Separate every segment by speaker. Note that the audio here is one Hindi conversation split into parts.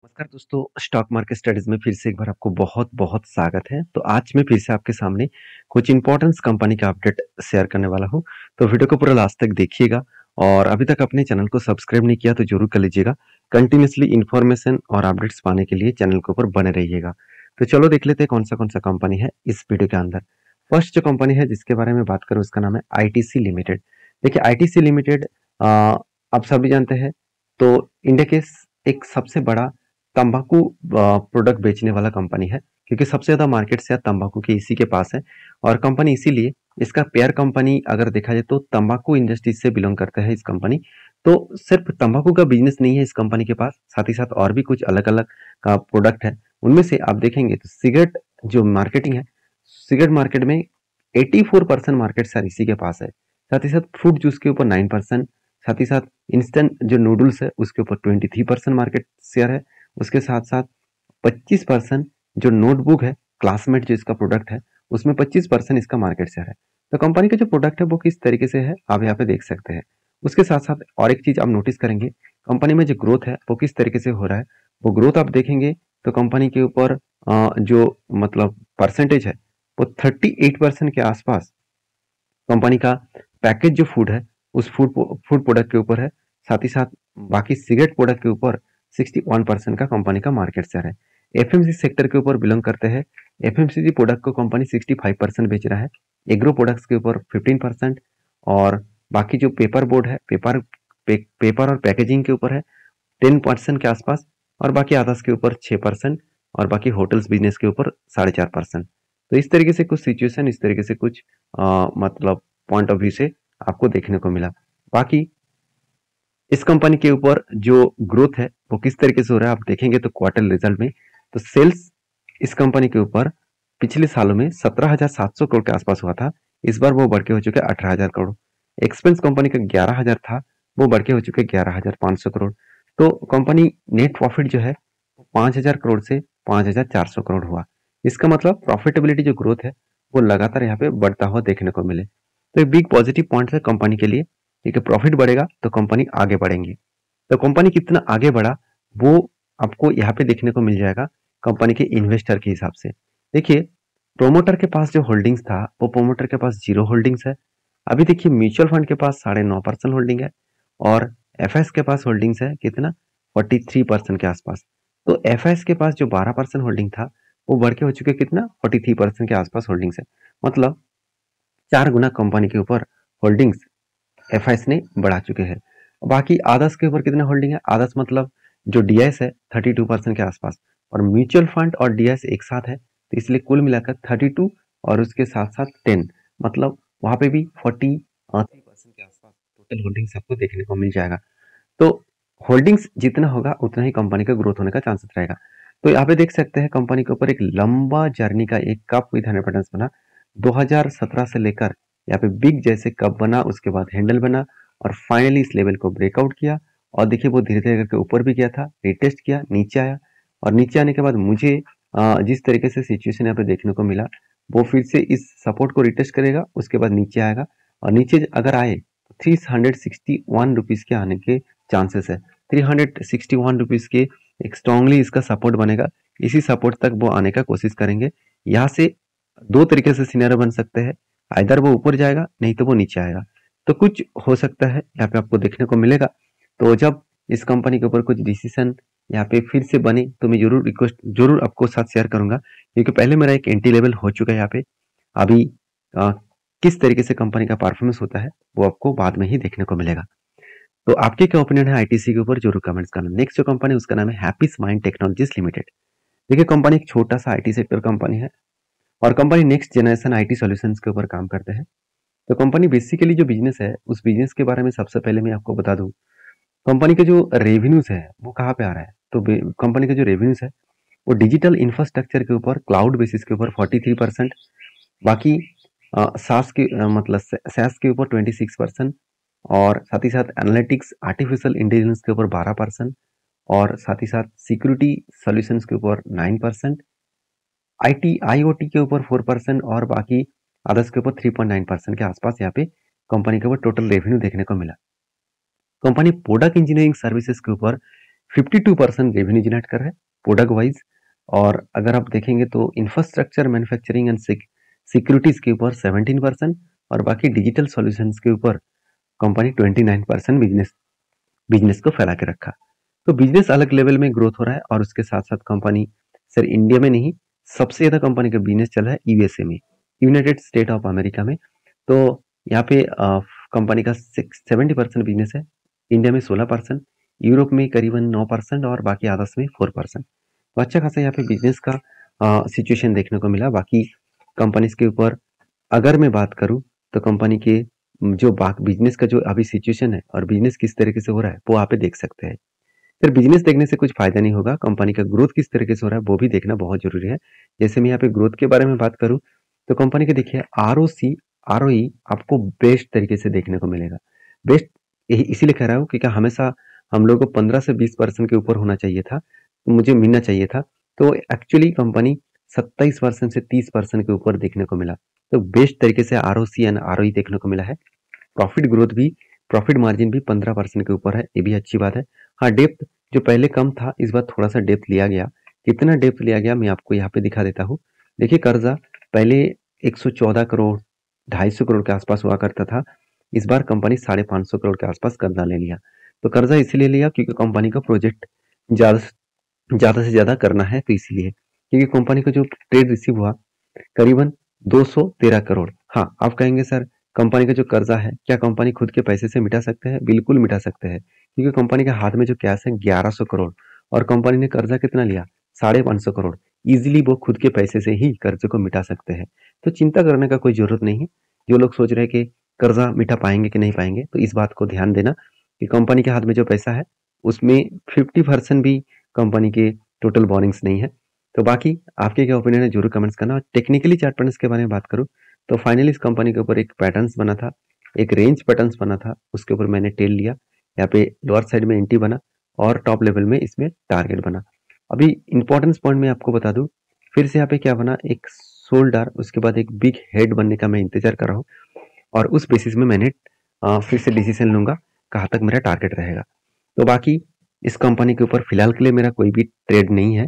Speaker 1: नमस्कार दोस्तों, स्टॉक मार्केट स्टडीज में फिर से एक बार आपको बहुत-बहुत स्वागत है। तो आज मैं फिर से आपके सामने कुछ इंपॉर्टेंस कंपनी का अपडेट शेयर करने वाला हूँ। तो वीडियो को पूरा लास्ट तक देखिएगा और अभी तक अपने चैनल को सब्सक्राइब नहीं किया तो जरूर कर लीजिएगा। कंटिन्यूअसली इन्फॉर्मेशन और अपडेट्स पाने के लिए चैनल के ऊपर बने रहिएगा। तो चलो देख लेते हैं कौन सा कंपनी है इस वीडियो के अंदर। फर्स्ट जो कंपनी है जिसके बारे में बात करूँ उसका नाम है आईटीसी लिमिटेड। देखिए आईटीसी लिमिटेड आप सभी जानते हैं तो इंडिया के एक सबसे बड़ा तंबाकू प्रोडक्ट बेचने वाला कंपनी है, क्योंकि सबसे ज्यादा मार्केट शेयर तंबाकू के इसी के पास है। और कंपनी इसीलिए इसका पेयर कंपनी अगर देखा जाए तो तंबाकू इंडस्ट्री से बिलोंग करते हैं इस कंपनी। तो सिर्फ तंबाकू का बिजनेस नहीं है इस कंपनी के पास, साथ ही साथ और भी कुछ अलग अलग का प्रोडक्ट है। उनमें से आप देखेंगे तो सिगरेट जो मार्केटिंग है, सिगरेट मार्केट में 84% मार्केट शेयर इसी के पास है। साथ ही साथ फ्रूट जूस के ऊपर 9%, साथ ही साथ इंस्टेंट जो नूडल्स है उसके ऊपर 23% मार्केट शेयर है। उसके साथ साथ 25% जो नोटबुक है, क्लासमेट जो इसका प्रोडक्ट है, उसमें 25% इसका मार्केट शेयर है। तो कंपनी का जो प्रोडक्ट है वो किस तरीके से है आप यहाँ पे देख सकते हैं। उसके साथ साथ और एक चीज आप नोटिस करेंगे, कंपनी में जो ग्रोथ है वो किस तरीके से हो रहा है। वो ग्रोथ आप देखेंगे तो कंपनी के ऊपर जो मतलब परसेंटेज है वो 38% के आसपास कंपनी का पैकेज जो फूड है उस फूड फूड प्रोडक्ट के ऊपर है। साथ ही साथ बाकी सिगरेट प्रोडक्ट के ऊपर 61% का कंपनी का मार्केट शेयर है। एफएमसीजी सेक्टर के ऊपर बिलोंग करते हैं। एफएमसीजी प्रोडक्ट को कंपनी 65% बेच रहा है। एग्रो प्रोडक्ट्स के ऊपर 15% और बाकी जो पेपर बोर्ड है, पेपर और पैकेजिंग के ऊपर है 10% के आसपास, और बाकी आदर्स के ऊपर 6% और बाकी होटल्स बिजनेस के ऊपर 4.5%। तो इस तरीके से कुछ सिचुएशन, इस तरीके से कुछ मतलब पॉइंट ऑफ व्यू से आपको देखने को मिला। बाकी इस कंपनी के ऊपर जो ग्रोथ है वो किस तरीके से हो रहा है आप देखेंगे तो क्वार्टर रिजल्ट में तो सेल्स इस कंपनी के ऊपर पिछले सालों में 17,700 करोड़ के आसपास हुआ था। इस बार वो बढ़ के हो चुके 18,000 करोड़। एक्सपेंस कंपनी का 11,000 था, वो बढ़ के हो चुके 11,500 करोड़। तो कंपनी नेट प्रॉफिट जो है 5,000 करोड़ से 5,400 करोड़ हुआ। इसका मतलब प्रॉफिटेबिलिटी जो ग्रोथ है वो लगातार यहाँ पे बढ़ता हुआ देखने को मिले। तो एक बिग पॉजिटिव पॉइंट है कंपनी के लिए, ठीक है। प्रॉफिट बढ़ेगा तो कंपनी आगे बढ़ेंगी। तो कंपनी कितना आगे बढ़ा वो आपको यहाँ पे देखने को मिल जाएगा कंपनी के इन्वेस्टर के हिसाब से। देखिए प्रोमोटर के पास जो होल्डिंग्स था वो प्रोमोटर के पास 0 होल्डिंग्स है। अभी देखिए म्यूचुअल फंड के पास 9.5% होल्डिंग है और एफएस के पास होल्डिंग्स है कितना 43% के आसपास। तो एफएस के पास जो 12% होल्डिंग था वो बढ़ के हो चुके कितना 43% के आसपास होल्डिंग्स है। मतलब 4 गुना कंपनी के ऊपर होल्डिंग्स एफआईएस ने बढ़ा चुके हैं। बाकी आदर्श के ऊपर कितना होल्डिंग है, आदर्श मतलब जो डीआईएस है 32% के आसपास, और म्यूचुअल फंड और डीआईएस एक साथ है तो इसलिए कुल मिलाकर 32 और उसके साथ साथ 10, मतलब वहां पे भी 43% के आसपास टोटल होल्डिंग्स आपको देखने को मिल जाएगा। तो होल्डिंग्स जितना होगा उतना ही कंपनी का ग्रोथ होने का चांसेस रहेगा। तो यहाँ पे देख सकते हैं कंपनी के ऊपर एक लंबा जर्नी का एक कप विद 100% बना 2017 से लेकर यहाँ पे बिग जैसे कप बना, उसके बाद हैंडल बना और फाइनली इस लेवल को ब्रेकआउट किया। और देखिए वो धीरे धीरे करके ऊपर भी गया था, रिटेस्ट किया, नीचे आया और नीचे आने के बाद मुझे जिस तरीके से सिचुएशन यहाँ पे देखने को मिला वो फिर से इस सपोर्ट को रिटेस्ट करेगा, उसके बाद नीचे आएगा और नीचे अगर आए तो 361 रुपीज के आने के चांसेस है। 361 रुपीज के एक स्ट्रांगली इसका सपोर्ट बनेगा। इसी सपोर्ट तक वो आने का कोशिश करेंगे। यहाँ से दो तरीके से सिनेरियो बन सकते हैं, आइदर वो ऊपर जाएगा नहीं तो वो नीचे आएगा। तो कुछ हो सकता है यहाँ पे आपको देखने को मिलेगा। तो जब इस कंपनी के ऊपर कुछ डिसीजन यहाँ पे फिर से बने तो मैं जरूर आपको साथ शेयर करूंगा, क्योंकि पहले मेरा एक एंट्री लेवल हो चुका है यहाँ पे। अभी किस तरीके से कंपनी का परफॉर्मेंस होता है वो आपको बाद में ही देखने को मिलेगा। तो आपके क्या ओपिनियन है आईटीसी के ऊपर जरूर कमेंट्स करना। नेक्स्ट जो कंपनी उसका नाम है हैप्पी स्माइल टेक्नोलॉजीज लिमिटेड। देखिए कंपनी एक छोटा सा आईटी सेक्टर कंपनी है और company next generation IT solutions के ऊपर काम करते हैं। तो कंपनी बेसिकली जो बिजनेस है उस बिजनेस के बारे में सबसे पहले मैं आपको बता दूं, कंपनी के जो रेवेन्यूज है वो कहाँ पे आ रहा है। तो कंपनी का जो रेवेन्यूज है वो डिजिटल इंफ्रास्ट्रक्चर के ऊपर क्लाउड बेसिस के ऊपर 43%, बाकी सास के मतलब सैस के ऊपर 26%, और साथ ही साथ एनालिटिक्स आर्टिफिशियल इंटेलिजेंस के ऊपर 12%, और साथ ही साथ सिक्योरिटी सॉल्यूशंस के ऊपर 9%, आईटी आईओटी के ऊपर 4% और बाकी अदर्स के ऊपर 3.9% के आसपास यहाँ पे कंपनी के ऊपर टोटल रेवेन्यू देखने को मिला। कंपनी प्रोडक्ट इंजीनियरिंग सर्विसेज के ऊपर 52% रेवेन्यू जनरेट कर रहा है प्रोडक्ट वाइज। और अगर आप देखेंगे तो इंफ्रास्ट्रक्चर, मैन्युफैक्चरिंग एंड सिक्योरिटीज के ऊपर 17% और बाकी डिजिटल सॉल्यूशंस के ऊपर कंपनी 29% बिजनेस को फैला के रखा। तो बिजनेस अलग लेवल में ग्रोथ हो रहा है और उसके साथ साथ कंपनी सिर्फ इंडिया में नहीं, सबसे ज्यादा कंपनी का बिजनेस चल रहा है यूएसए में, यूनाइटेड स्टेट ऑफ अमेरिका में। तो यहाँ पे कंपनी का 70% बिजनेस है, इंडिया में 16%, यूरोप में करीबन 9% और बाकी अदर्स में 4%। तो अच्छा खासा यहाँ पे बिजनेस का सिचुएशन देखने को मिला। बाकी कंपनीज के ऊपर अगर मैं बात करूँ तो कंपनी के जो बिजनेस का जो अभी सिचुएशन है और बिजनेस किस तरीके से हो रहा है वो आप देख सकते हैं। फिर बिजनेस देखने से कुछ फायदा नहीं होगा, कंपनी का ग्रोथ किस तरीके से हो रहा है वो भी देखना बहुत जरूरी है। जैसे मैं यहाँ पे ग्रोथ के बारे में बात करूँ तो कंपनी के देखिए आरओई आपको बेस्ट तरीके से देखने को मिलेगा। बेस्ट यही इसीलिए कह रहा हूँ क्योंकि हमेशा हम लोग को 15 से 20% के ऊपर होना चाहिए था, तो मुझे मिलना चाहिए था। तो एक्चुअली कंपनी 27% से 30% के ऊपर देखने को मिला। तो बेस्ट तरीके से आरओसी एंड आरओई देखने को मिला है। प्रॉफिट ग्रोथ भी, प्रॉफिट मार्जिन भी 15% के ऊपर है, ये भी अच्छी बात है। हाँ, डेप्थ जो पहले कम था इस बार थोड़ा सा डेप्थ लिया गया। कितना डेप्थ लिया गया मैं आपको यहाँ पे दिखा देता हूँ। देखिए कर्जा पहले 114 करोड़ 250 करोड़ के आसपास हुआ करता था, इस बार कंपनी 550 करोड़ के आसपास कर्जा ले लिया। तो कर्जा इसलिए लिया क्योंकि कंपनी का प्रोजेक्ट ज्यादा से ज्यादा करना है, तो इसलिए क्योंकि कंपनी को जो ट्रेड रिसीव हुआ करीबन 213 करोड़। हाँ, आप कहेंगे सर कंपनी का जो कर्जा है क्या कंपनी खुद के पैसे से मिटा सकते हैं? बिल्कुल मिटा सकते हैं, क्योंकि कंपनी के हाथ में जो कैश है 1100 करोड़ और कंपनी ने कर्जा कितना लिया? 550 करोड़। इजीली वो खुद के पैसे से ही कर्जे को मिटा सकते हैं। तो चिंता करने का कोई जरूरत नहीं है। जो लोग सोच रहे हैं कि कर्जा मिटा पाएंगे कि नहीं पाएंगे, तो इस बात को ध्यान देना कि कंपनी के हाथ में जो पैसा है उसमें 50% भी कंपनी के टोटल बोरिंग्स नहीं है। तो बाकी आपके क्या ओपिनियन है जरूर कमेंट्स करना। और टेक्निकली चार्ट पैटर्न्स के बारे में बात करूँ तो फाइनली इस कंपनी के ऊपर एक पैटर्न्स बना था, एक रेंज पैटर्न्स बना था, उसके ऊपर मैंने टेल लिया। यहाँ पे लोअर साइड में एंटी बना और टॉप लेवल में इसमें टारगेट बना। अभी इंपॉर्टेंस पॉइंट में आपको बता दूं, फिर से यहाँ पे क्या बना, एक शोल्डर, उसके बाद एक बिग हेड बनने का मैं इंतजार कर रहा हूँ और उस बेसिस में मैंने फिर से डिसीजन लूंगा कहाँ तक मेरा टारगेट रहेगा। तो बाकी इस कंपनी के ऊपर फिलहाल के लिए मेरा कोई भी ट्रेड नहीं है,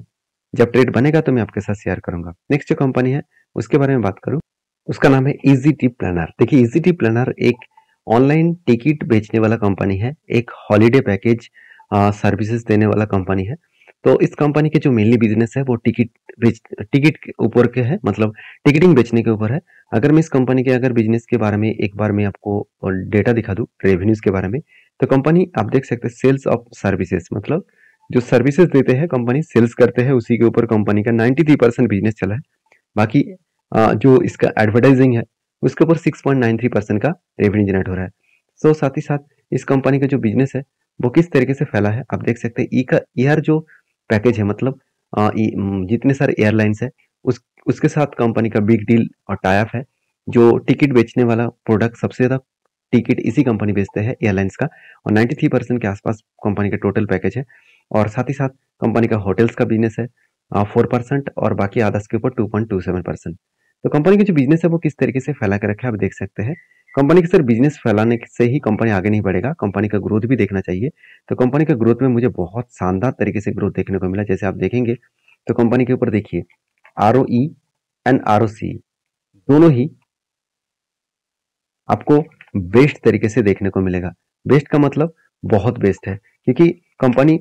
Speaker 1: जब ट्रेड बनेगा तो मैं आपके साथ शेयर करूंगा। नेक्स्ट जो कंपनी है उसके बारे में बात करूं, उसका नाम है इजी ट्रिप प्लानर। देखिए इजी ट्रिप प्लानर एक ऑनलाइन टिकट बेचने वाला कंपनी है, एक हॉलीडे पैकेज सर्विसेज देने वाला कंपनी है। तो इस कंपनी के जो मेनली बिजनेस है वो टिकट के ऊपर के है, मतलब टिकटिंग बेचने के ऊपर है। अगर मैं इस कंपनी के अगर बिजनेस के बारे में एक बार मैं आपको डेटा दिखा दूं रेवेन्यूज के बारे में, तो कंपनी आप देख सकते हैं सेल्स ऑफ सर्विसेज, मतलब जो सर्विसेज देते हैं कंपनी सेल्स करते हैं, उसी के ऊपर कंपनी का 93% बिजनेस चला है। बाकी जो इसका एडवर्टाइजिंग है उसके ऊपर 6.93% का रेवेन्यू जनरेट हो रहा है। सो साथ ही साथ इस कंपनी का जो बिजनेस है वो किस तरीके से फैला है आप देख सकते हैं। ई का एयर जो पैकेज है, मतलब जितने सारे एयरलाइंस है उसके साथ कंपनी का बिग डील और टाई अप है। जो टिकट बेचने वाला प्रोडक्ट सबसे ज्यादा टिकट इसी कंपनी बेचते हैं एयरलाइंस का, और 93% के आसपास कंपनी का टोटल पैकेज है। और साथ ही साथ कंपनी का होटल्स का बिजनेस है 4% और बाकी आदर्स के ऊपर 2.27%। तो कंपनी का जो बिजनेस है वो किस तरीके से फैला के रखा है आप देख सकते हैं। कंपनी के सिर्फ बिजनेस फैलाने से ही कंपनी आगे नहीं बढ़ेगा, कंपनी का ग्रोथ भी देखना चाहिए। तो कंपनी का ग्रोथ में मुझे बहुत शानदार तरीके से ग्रोथ देखने को मिला। जैसे आप देखेंगे तो कंपनी के ऊपर देखिए आरओई एंड आरओसी दोनों ही आपको बेस्ट तरीके से देखने को मिलेगा। बेस्ट का मतलब बहुत बेस्ट है, क्योंकि कंपनी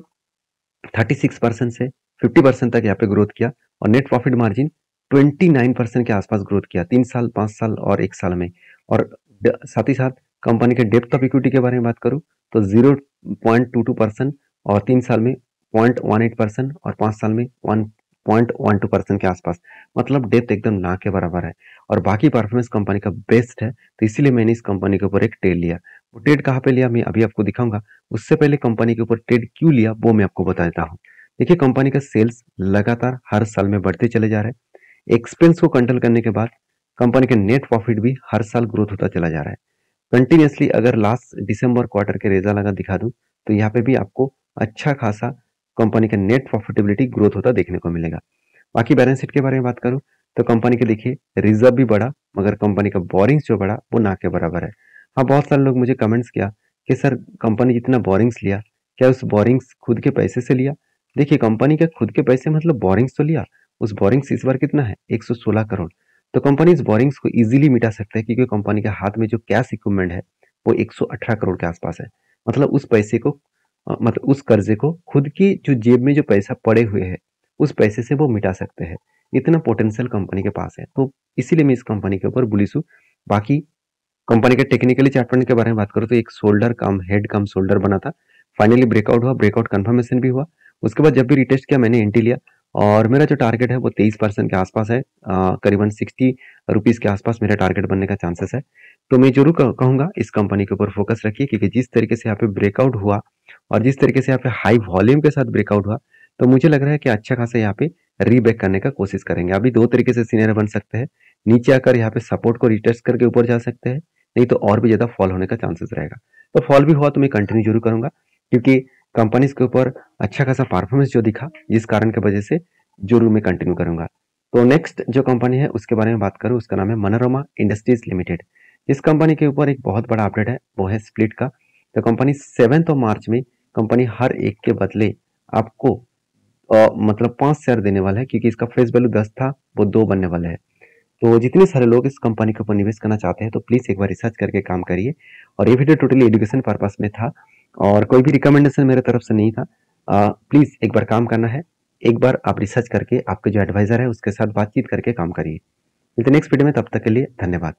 Speaker 1: 36% से 50% तक यहाँ पे ग्रोथ किया और नेट प्रॉफिट मार्जिन 29% के आसपास ग्रोथ किया 3 साल 5 साल और 1 साल में। और साथ ही साथ कंपनी के डेप्थ ऑफ इक्विटी के बारे में बात करूं तो 0.22% और 3 साल में 0.18% और 5 साल में 1.12% के आसपास, मतलब डेप्थ एकदम ना के बराबर है। और बाकी परफॉर्मेंस कंपनी का बेस्ट है, तो इसीलिए मैंने इस कंपनी के ऊपर एक ट्रेड लिया। वो ट्रेड कहाँ पे लिया मैं अभी आपको दिखाऊंगा। उससे पहले कंपनी के ऊपर ट्रेड क्यों लिया वो मैं आपको बता देता हूँ। देखिए कंपनी का सेल्स लगातार हर साल में बढ़ते चले जा रहे हैं। एक्सपेंस को कंट्रोल करने के बाद कंपनी का नेट प्रॉफिट भी हर साल ग्रोथ होता चला जा रहा है कंटिन्यूसली। अगर लास्ट दिसंबर क्वार्टर के रिजल्ट अगर दिखा दूं तो यहाँ पे भी आपको अच्छा खासा कंपनी का नेट प्रॉफिटेबिलिटी ग्रोथ होता देखने को मिलेगा। बाकी बैलेंस शीट के बारे में बात करूं तो कंपनी के देखिए रिजर्व भी बढ़ा, मगर कंपनी का बोरिंग्स जो बढ़ा वो ना के बराबर है। हाँ, बहुत सारे लोग मुझे कमेंट्स किया कि सर कंपनी जितना बोरिंग्स लिया क्या उस बोरिंग्स खुद के पैसे से लिया? देखिए कंपनी के खुद के पैसे मतलब बोरिंग्स तो लिया। उस बोरिंग्स इस बार कितना है? 116 करोड़। तो कंपनी इस बोरिंग्स को इजीली मिटा सकता है क्योंकि कंपनी के हाथ में जो कैश इक्विपमेंट है वो 118 करोड़ के आसपास है। मतलब उस पैसे को मतलब उस कर्जे को खुद की जो जेब में जो पैसा पड़े हुए है उस पैसे से वो मिटा सकते हैं। इतना पोटेंशियल कंपनी के पास है, तो इसीलिए मैं इस कंपनी के ऊपर बुलिश हूँ। बाकी कंपनी के टेक्निकली चार्ट पैटर्न के बारे में बात करूँ तो एक शोल्डर कम हेड कम शोल्डर बना था, फाइनली ब्रेकआउट हुआ, ब्रेकआउट कंफर्मेशन भी हुआ। उसके बाद जब भी रिटेस्ट किया मैंने एंट्री लिया और मेरा जो टारगेट है वो 23% के आसपास है, करीबन 60 रुपीज़ के आसपास मेरा टारगेट बनने का चांसेस है। तो मैं जरूर कहूँगा इस कंपनी के ऊपर फोकस रखिए क्योंकि जिस तरीके से यहाँ पे ब्रेकआउट हुआ और जिस तरीके से यहाँ पे हाई वॉल्यूम के साथ ब्रेकआउट हुआ, तो मुझे लग रहा है कि अच्छा खासा यहाँ पे रीबैक करने का कोशिश करेंगे। अभी दो तरीके से सिनेरियो बन सकते हैं, नीचे आकर यहाँ पे सपोर्ट को रिटेस्ट करके ऊपर जा सकते हैं, नहीं तो और भी ज्यादा फॉल होने का चांसेस रहेगा। तो फॉल भी हुआ तो मैं कंटिन्यू जरूर करूंगा क्योंकि कंपनीज के ऊपर अच्छा खासा परफॉर्मेंस जो दिखा जिस कारण की वजह से जरूर मैं कंटिन्यू करूंगा। तो नेक्स्ट जो कंपनी है उसके बारे में बात करूं, उसका नाम है मनोरमा इंडस्ट्रीज लिमिटेड। इस कंपनी के ऊपर एक बहुत बड़ा अपडेट है, वो है स्प्लिट का। तो कंपनी 7 मार्च में कंपनी हर एक के बदले आपको मतलब 5 शेयर देने वाला है क्योंकि इसका फेस वैल्यू 10 था, वो 2 बनने वाला है। तो जितने सारे लोग इस कंपनी के ऊपर निवेश करना चाहते हैं तो प्लीज़ एक बार रिसर्च करके काम करिए। और ये वीडियो टोटली एजुकेशन पर्पस में था और कोई भी रिकमेंडेशन मेरे तरफ से नहीं था। प्लीज़ एक बार काम करना है, एक बार आप रिसर्च करके आपके जो एडवाइज़र है उसके साथ बातचीत करके काम करिए। मिलते नेक्स्ट वीडियो में, तब तक के लिए धन्यवाद।